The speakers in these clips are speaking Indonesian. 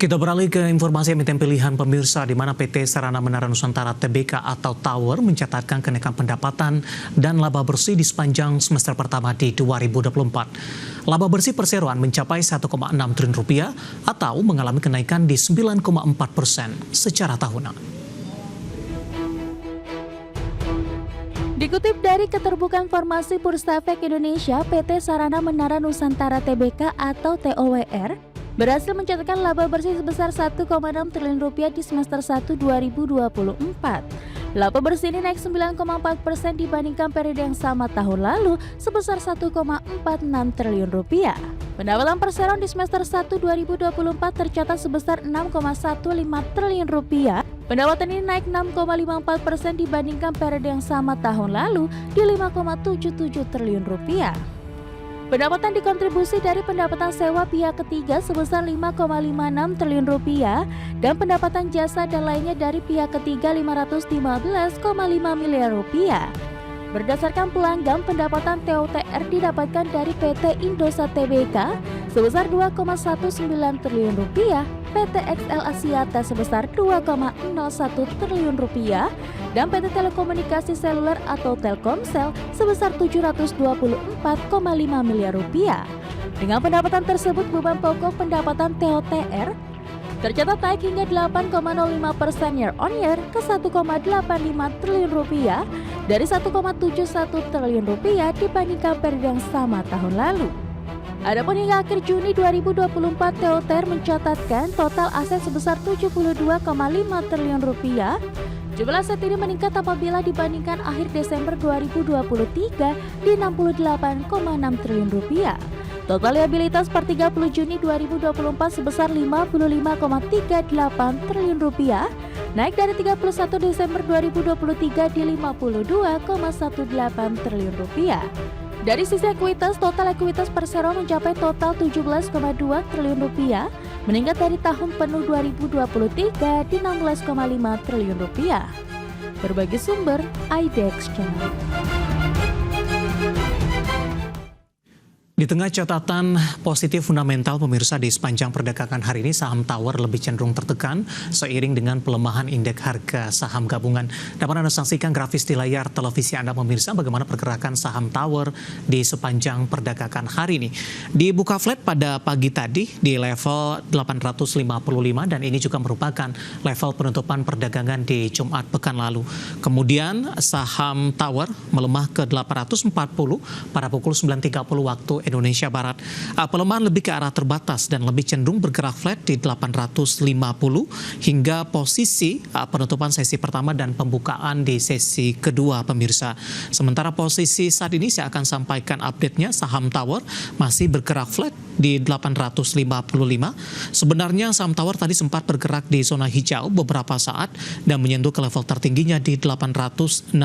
Kita beralih ke informasi emiten pilihan pemirsa, di mana PT Sarana Menara Nusantara Tbk atau Tower mencatatkan kenaikan pendapatan dan laba bersih di sepanjang semester pertama di 2024. Laba bersih perseroan mencapai 1,6 triliun rupiah atau mengalami kenaikan di 9,4% secara tahunan. Dikutip dari Keterbukaan Informasi Bursa Efek Indonesia, PT Sarana Menara Nusantara Tbk atau TOWR berhasil mencatatkan laba bersih sebesar 1,6 triliun rupiah di semester 1 2024. Laba bersih ini naik 9,4% dibandingkan periode yang sama tahun lalu sebesar 1,46 triliun rupiah. Pendapatan perseroan di semester 1 2024 tercatat sebesar 6,15 triliun rupiah. Pendapatan ini naik 6,54% dibandingkan periode yang sama tahun lalu di 5,77 triliun rupiah. Pendapatan dikontribusi dari pendapatan sewa pihak ketiga sebesar 5,56 triliun rupiah dan pendapatan jasa dan lainnya dari pihak ketiga 515,5 miliar rupiah. Berdasarkan pelanggan, pendapatan TOTR didapatkan dari PT Indosat Tbk sebesar 2,19 triliun rupiah, PT XL Axiata sebesar 2,01 triliun rupiah, dan PT Telekomunikasi Seluler atau Telkomsel sebesar 724,5 miliar rupiah. Dengan pendapatan tersebut, beban pokok pendapatan TOTR tercatat naik hingga 8,05% year on year ke 1,85 triliun rupiah dari 1,71 triliun rupiah dibandingkan periode yang sama tahun lalu. Adapun hingga akhir Juni 2024, TOTR mencatatkan total aset sebesar 72,5 triliun rupiah. Jumlah aset ini meningkat apabila dibandingkan akhir Desember 2023 di 68,6 triliun rupiah. Total liabilitas per 30 Juni 2024 sebesar 55,38 triliun rupiah, naik dari 31 Desember 2023 di 52,18 triliun rupiah. Dari sisi ekuitas, total ekuitas perseroan mencapai total 17,2 triliun rupiah, meningkat dari tahun penuh 2023 di 16,5 triliun rupiah. Berbagai sumber, IDEX Channel. Di tengah catatan positif fundamental pemirsa di sepanjang perdagangan hari ini, saham Tower lebih cenderung tertekan seiring dengan pelemahan indeks harga saham gabungan. Dapat Anda saksikan grafis di layar televisi Anda pemirsa bagaimana pergerakan saham Tower di sepanjang perdagangan hari ini. Dibuka flat pada pagi tadi di level 855 dan ini juga merupakan level penutupan perdagangan di Jumat pekan lalu. Kemudian saham Tower melemah ke 840 pada pukul 9.30 waktu Indonesia Barat. Pelemahan lebih ke arah terbatas dan lebih cenderung bergerak flat di 850 hingga posisi penutupan sesi pertama dan pembukaan di sesi kedua pemirsa. Sementara posisi saat ini saya akan sampaikan update-nya, saham Tower masih bergerak flat di 855. Sebenarnya saham Tower tadi sempat bergerak di zona hijau beberapa saat dan menyentuh ke level tertingginya di 860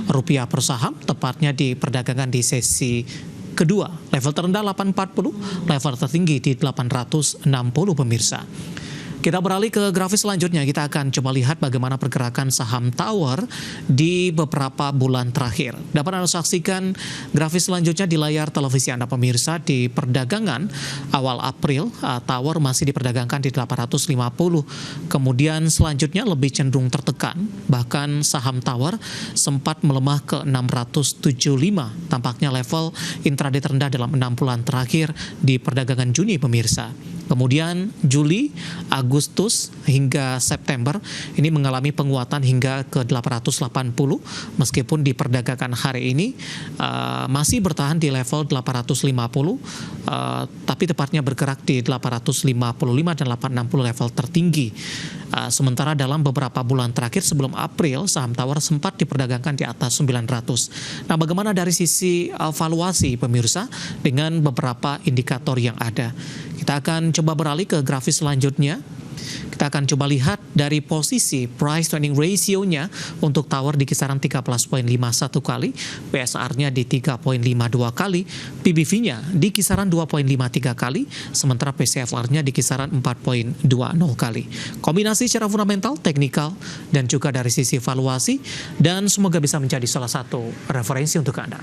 rupiah per saham, tepatnya di perdagangan di sesi kedua. Level terendah 840, level tertinggi di 860 pemirsa. Kita beralih ke grafis selanjutnya, kita akan coba lihat bagaimana pergerakan saham Tower di beberapa bulan terakhir. Dapat Anda saksikan grafis selanjutnya di layar televisi Anda pemirsa. Di perdagangan awal April, Tower masih diperdagangkan di 850. Kemudian selanjutnya lebih cenderung tertekan, bahkan saham Tower sempat melemah ke 675. Tampaknya level intraday terendah dalam 6 bulan terakhir di perdagangan Juni pemirsa. Kemudian Juli, Agustus hingga September ini mengalami penguatan hingga ke 880 meskipun di perdagangan hari ini masih bertahan di level 850 tapi tepatnya bergerak di 855 dan 860 level tertinggi. Sementara dalam beberapa bulan terakhir sebelum April, saham Tower sempat diperdagangkan di atas 900. Nah, bagaimana dari sisi valuasi pemirsa dengan beberapa indikator yang ada? Kita akan coba beralih ke grafis selanjutnya. Kita akan coba lihat dari posisi price to earning ratio-nya untuk Tower di kisaran 13,51 kali, PSR-nya di 3,52 kali, PBV-nya di kisaran 2,53 kali, sementara PCFR-nya di kisaran 4,20 kali. Kombinasi secara fundamental, teknikal, dan juga dari sisi valuasi, dan semoga bisa menjadi salah satu referensi untuk Anda.